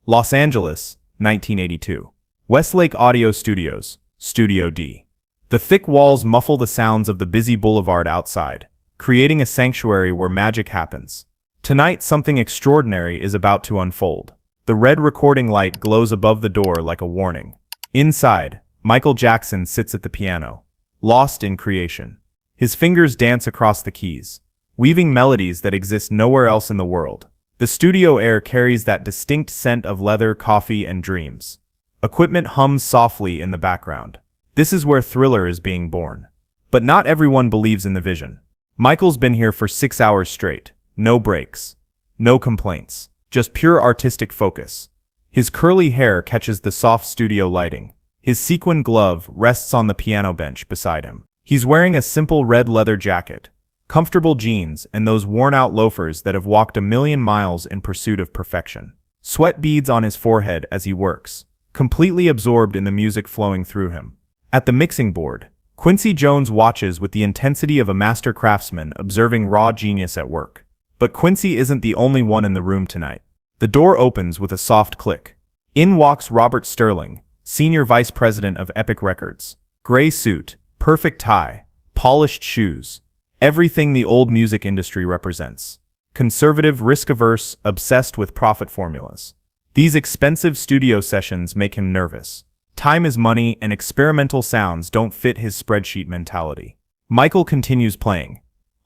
Los Angeles, 1982. Westlake Audio Studios, Studio D. The thick walls muffle the sounds of the busy boulevard outside, creating a sanctuary where magic happens. Tonight, something extraordinary is about to unfold. The red recording light glows above the door like a warning. Inside, Michael Jackson sits at the piano, lost in creation. His fingers dance across the keys, weaving melodies that exist nowhere else in the world. The studio air carries that distinct scent of leather, coffee, and dreams. Equipment hums softly in the background. This is where Thriller is being born. But not everyone believes in the vision. Michael's been here for 6 hours straight. No breaks. No complaints. Just pure artistic focus. His curly hair catches the soft studio lighting. His sequin glove rests on the piano bench beside him. He's wearing a simple red leather jacket, comfortable jeans, and those worn-out loafers that have walked 1,000,000 miles in pursuit of perfection. Sweat beads on his forehead as he works, completely absorbed in the music flowing through him. At the mixing board, Quincy Jones watches with the intensity of a master craftsman observing raw genius at work. But Quincy isn't the only one in the room tonight. The door opens with a soft click. In walks Robert Sterling, Senior Vice President of Epic Records. Gray suit, perfect tie, polished shoes. Everything the old music industry represents. Conservative, risk-averse, obsessed with profit formulas. These expensive studio sessions make him nervous. Time is money, and experimental sounds don't fit his spreadsheet mentality. Michael continues playing,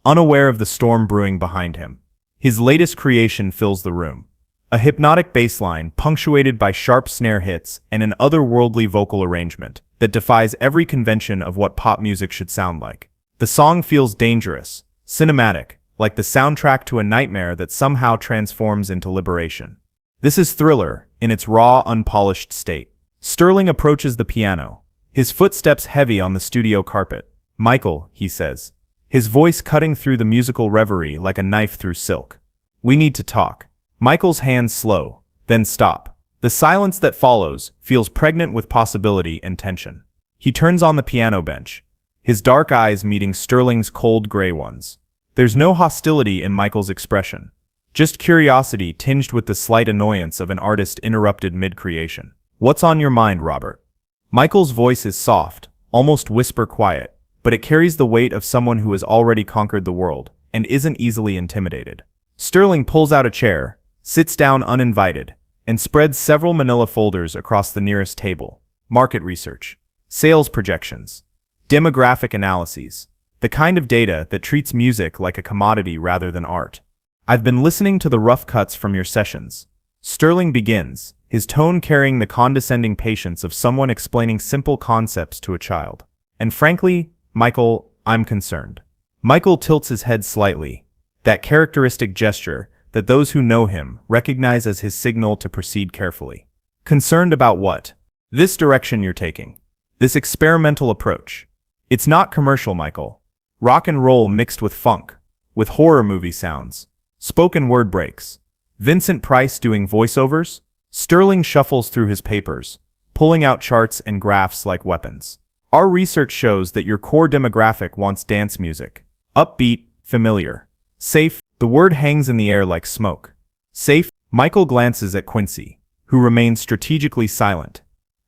unaware of the storm brewing behind him. His latest creation fills the room. A hypnotic bass line punctuated by sharp snare hits and an otherworldly vocal arrangement that defies every convention of what pop music should sound like. The song feels dangerous, cinematic, like the soundtrack to a nightmare that somehow transforms into liberation. This is Thriller, in its raw, unpolished state. Sterling approaches the piano, his footsteps heavy on the studio carpet. "Michael," he says, his voice cutting through the musical reverie like a knife through silk. "We need to talk." Michael's hands slow, then stop. The silence that follows feels pregnant with possibility and tension. He turns on the piano bench, his dark eyes meeting Sterling's cold gray ones. There's no hostility in Michael's expression, just curiosity tinged with the slight annoyance of an artist interrupted mid-creation. "What's on your mind, Robert?" Michael's voice is soft, almost whisper quiet, but it carries the weight of someone who has already conquered the world and isn't easily intimidated. Sterling pulls out a chair, sits down uninvited, and spreads several manila folders across the nearest table. Market research, sales projections, demographic analyses, the kind of data that treats music like a commodity rather than art. "I've been listening to the rough cuts from your sessions." Sterling begins, his tone carrying the condescending patience of someone explaining simple concepts to a child. "And frankly, Michael, I'm concerned." Michael tilts his head slightly, that characteristic gesture that those who know him recognize as his signal to proceed carefully. "Concerned about what?" "This direction you're taking. This experimental approach. It's not commercial, Michael. Rock and roll mixed with funk, with horror movie sounds, spoken word breaks. Vincent Price doing voiceovers?" Sterling shuffles through his papers, pulling out charts and graphs like weapons. "Our research shows that your core demographic wants dance music. Upbeat, familiar. Safe." The word hangs in the air like smoke. "Safe?" Michael glances at Quincy, who remains strategically silent.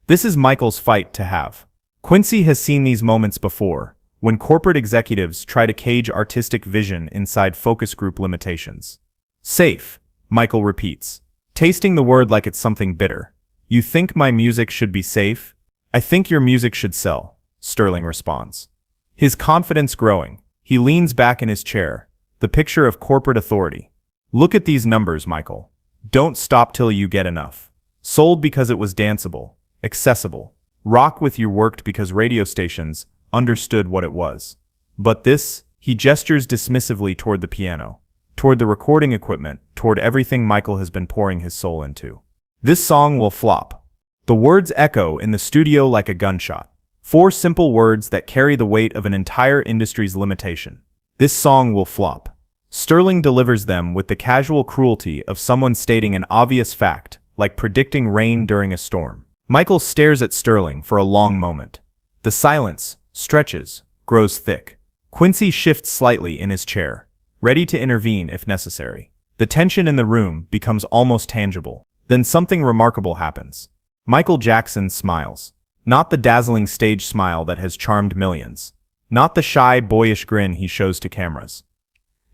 This is Michael's fight to have. Quincy has seen these moments before, when corporate executives try to cage artistic vision inside focus group limitations. "Safe," Michael repeats, tasting the word like it's something bitter. "You think my music should be safe?" "I think your music should sell," Sterling responds. His confidence growing, he leans back in his chair, the picture of corporate authority. "Look at these numbers, Michael. Don't stop till you get enough. Sold because it was danceable, accessible. Rock with you worked because radio stations understood what it was. But this," he gestures dismissively toward the piano, toward the recording equipment, toward everything Michael has been pouring his soul into. "This song will flop." The words echo in the studio like a gunshot. 4 simple words that carry the weight of an entire industry's limitation. "This song will flop." Sterling delivers them with the casual cruelty of someone stating an obvious fact, like predicting rain during a storm. Michael stares at Sterling for a long moment. The silence stretches, grows thick. Quincy shifts slightly in his chair, ready to intervene if necessary. The tension in the room becomes almost tangible. Then something remarkable happens. Michael Jackson smiles. Not the dazzling stage smile that has charmed millions. Not the shy, boyish grin he shows to cameras.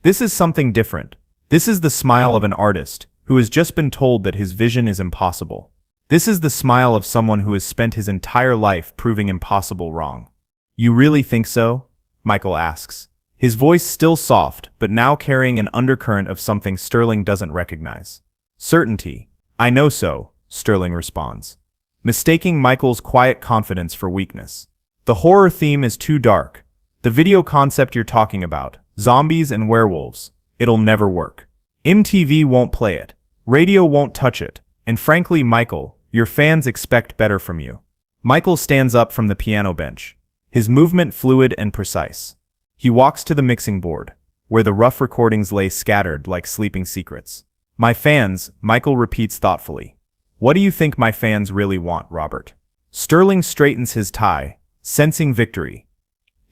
This is something different. This is the smile of an artist who has just been told that his vision is impossible. This is the smile of someone who has spent his entire life proving impossible wrong. You really think so? Michael asks. His voice still soft, but now carrying an undercurrent of something Sterling doesn't recognize. Certainty. I know so, Sterling responds, mistaking Michael's quiet confidence for weakness. The horror theme is too dark. The video concept you're talking about, zombies and werewolves, it'll never work. MTV won't play it. Radio won't touch it. And frankly, Michael, your fans expect better from you. Michael stands up from the piano bench, his movement fluid and precise. He walks to the mixing board, where the rough recordings lay scattered like sleeping secrets. My fans, Michael repeats thoughtfully. What do you think my fans really want, Robert? Sterling straightens his tie, sensing victory.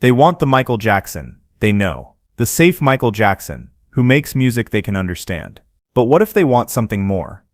They want the Michael Jackson they know, the safe Michael Jackson, who makes music they can understand. But what if they want something more?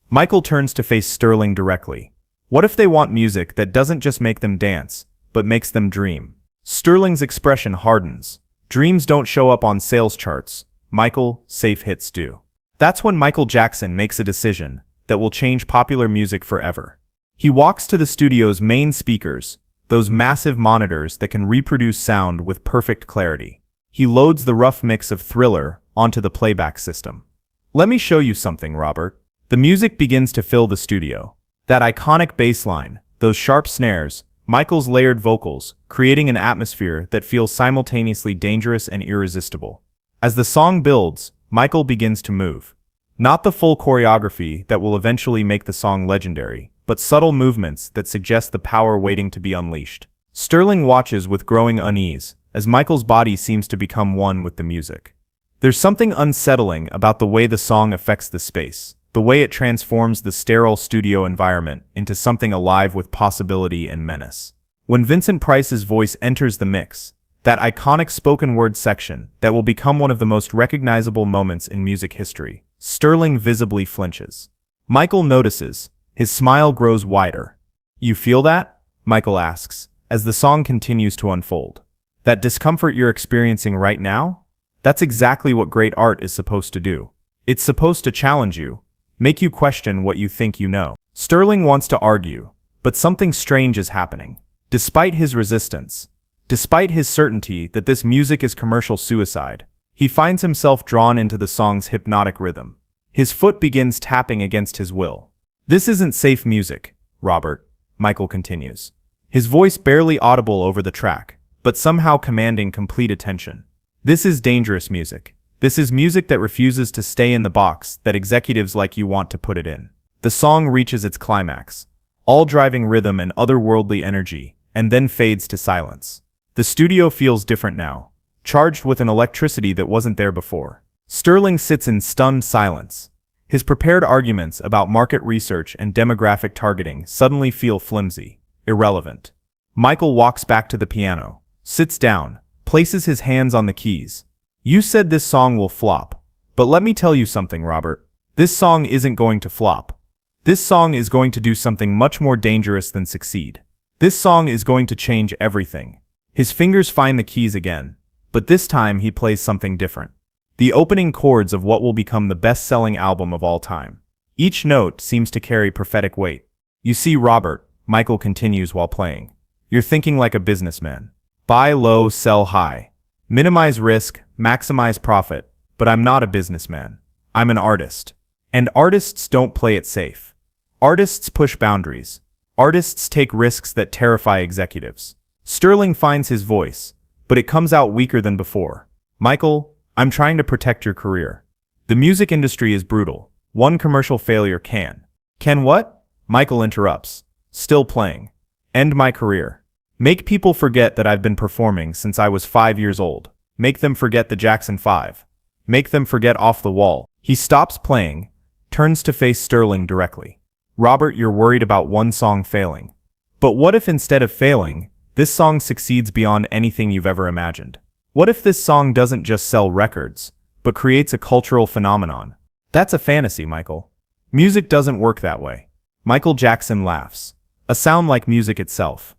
Michael turns to face Sterling directly. What if they want music that doesn't just make them dance, but makes them dream? Sterling's expression hardens. Dreams don't show up on sales charts. Michael, safe hits do. That's when Michael Jackson makes a decision that will change popular music forever. He walks to the studio's main speakers, those massive monitors that can reproduce sound with perfect clarity. He loads the rough mix of Thriller onto the playback system. Let me show you something, Robert. The music begins to fill the studio. That iconic bass line, those sharp snares, Michael's layered vocals, creating an atmosphere that feels simultaneously dangerous and irresistible. As the song builds, Michael begins to move. Not the full choreography that will eventually make the song legendary, but subtle movements that suggest the power waiting to be unleashed. Sterling watches with growing unease, as Michael's body seems to become one with the music. There's something unsettling about the way the song affects the space, the way it transforms the sterile studio environment into something alive with possibility and menace. When Vincent Price's voice enters the mix, that iconic spoken word section that will become one of the most recognizable moments in music history, Sterling visibly flinches. Michael notices. His smile grows wider. You feel that? Michael asks, as the song continues to unfold. That discomfort you're experiencing right now? That's exactly what great art is supposed to do. It's supposed to challenge you, make you question what you think you know. Sterling wants to argue, but something strange is happening. Despite his resistance, despite his certainty that this music is commercial suicide, he finds himself drawn into the song's hypnotic rhythm. His foot begins tapping against his will. This isn't safe music, Robert, Michael continues. His voice barely audible over the track, but somehow commanding complete attention. This is dangerous music. This is music that refuses to stay in the box that executives like you want to put it in. The song reaches its climax, all driving rhythm and otherworldly energy, and then fades to silence. The studio feels different now, charged with an electricity that wasn't there before. Sterling sits in stunned silence. His prepared arguments about market research and demographic targeting suddenly feel flimsy, irrelevant. Michael walks back to the piano, sits down, places his hands on the keys. You said this song will flop, but let me tell you something, Robert. This song isn't going to flop. This song is going to do something much more dangerous than succeed. This song is going to change everything. His fingers find the keys again, but this time he plays something different. The opening chords of what will become the best-selling album of all time. Each note seems to carry prophetic weight. You see, Robert, Michael continues while playing. You're thinking like a businessman. Buy low, sell high. Minimize risk, maximize profit. But I'm not a businessman. I'm an artist. And artists don't play it safe. Artists push boundaries. Artists take risks that terrify executives. Sterling finds his voice, but it comes out weaker than before. Michael, I'm trying to protect your career. The music industry is brutal. One commercial failure can. Can what? Michael interrupts. Still playing. End my career. Make people forget that I've been performing since I was 5 years old. Make them forget the Jackson 5. Make them forget Off the Wall. He stops playing, turns to face Sterling directly. Robert, you're worried about one song failing. But what if instead of failing, this song succeeds beyond anything you've ever imagined? What if this song doesn't just sell records, but creates a cultural phenomenon? That's a fantasy, Michael. Music doesn't work that way. Michael Jackson laughs. A sound like music itself.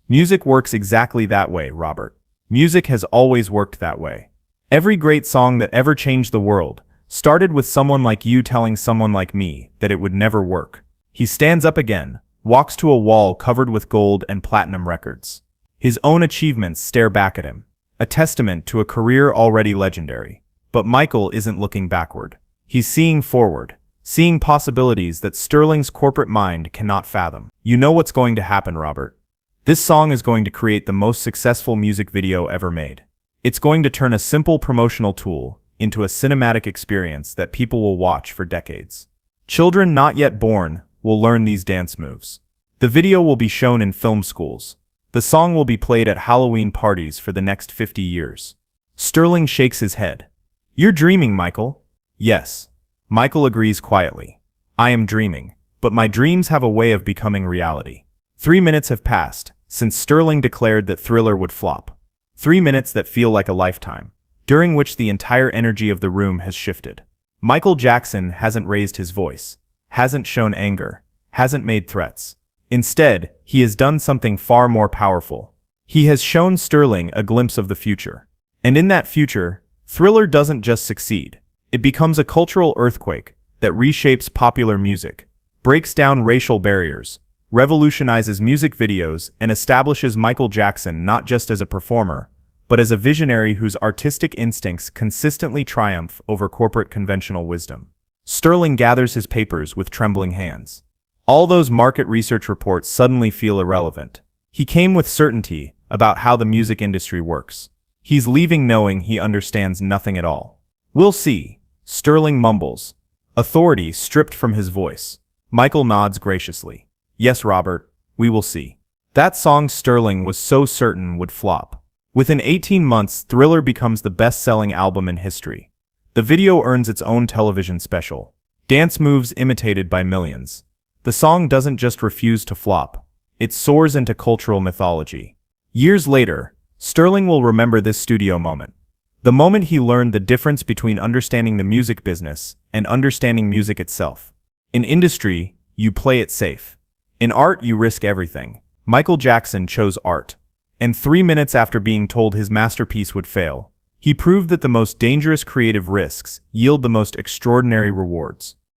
Music works exactly that way, Robert. Music has always worked that way. Every great song that ever changed the world started with someone like you telling someone like me that it would never work. He stands up again, walks to a wall covered with gold and platinum records. His own achievements stare back at him, a testament to a career already legendary. But Michael isn't looking backward. He's seeing forward, seeing possibilities that Sterling's corporate mind cannot fathom. You know what's going to happen, Robert. This song is going to create the most successful music video ever made. It's going to turn a simple promotional tool into a cinematic experience that people will watch for decades. Children not yet born will learn these dance moves. The video will be shown in film schools. The song will be played at Halloween parties for the next 50 years. Sterling shakes his head. You're dreaming, Michael. Yes. Michael agrees quietly. I am dreaming, but my dreams have a way of becoming reality. 3 minutes have passed since Sterling declared that Thriller would flop. 3 minutes that feel like a lifetime, during which the entire energy of the room has shifted. Michael Jackson hasn't raised his voice, hasn't shown anger, hasn't made threats. Instead, he has done something far more powerful. He has shown Sterling a glimpse of the future. And in that future, Thriller doesn't just succeed. It becomes a cultural earthquake that reshapes popular music, breaks down racial barriers, revolutionizes music videos, and establishes Michael Jackson not just as a performer, but as a visionary whose artistic instincts consistently triumph over corporate conventional wisdom. Sterling gathers his papers with trembling hands. All those market research reports suddenly feel irrelevant. He came with certainty about how the music industry works. He's leaving knowing he understands nothing at all. We'll see, Sterling mumbles, authority stripped from his voice. Michael nods graciously. Yes, Robert, we will see. That song Sterling was so certain would flop. Within 18 months, Thriller becomes the best-selling album in history. The video earns its own television special. Dance moves imitated by millions. The song doesn't just refuse to flop. It soars into cultural mythology. Years later, Sterling will remember this studio moment. The moment he learned the difference between understanding the music business and understanding music itself. In industry, you play it safe. In art, you risk everything. Michael Jackson chose art. And 3 minutes after being told his masterpiece would fail, he proved that the most dangerous creative risks yield the most extraordinary rewards.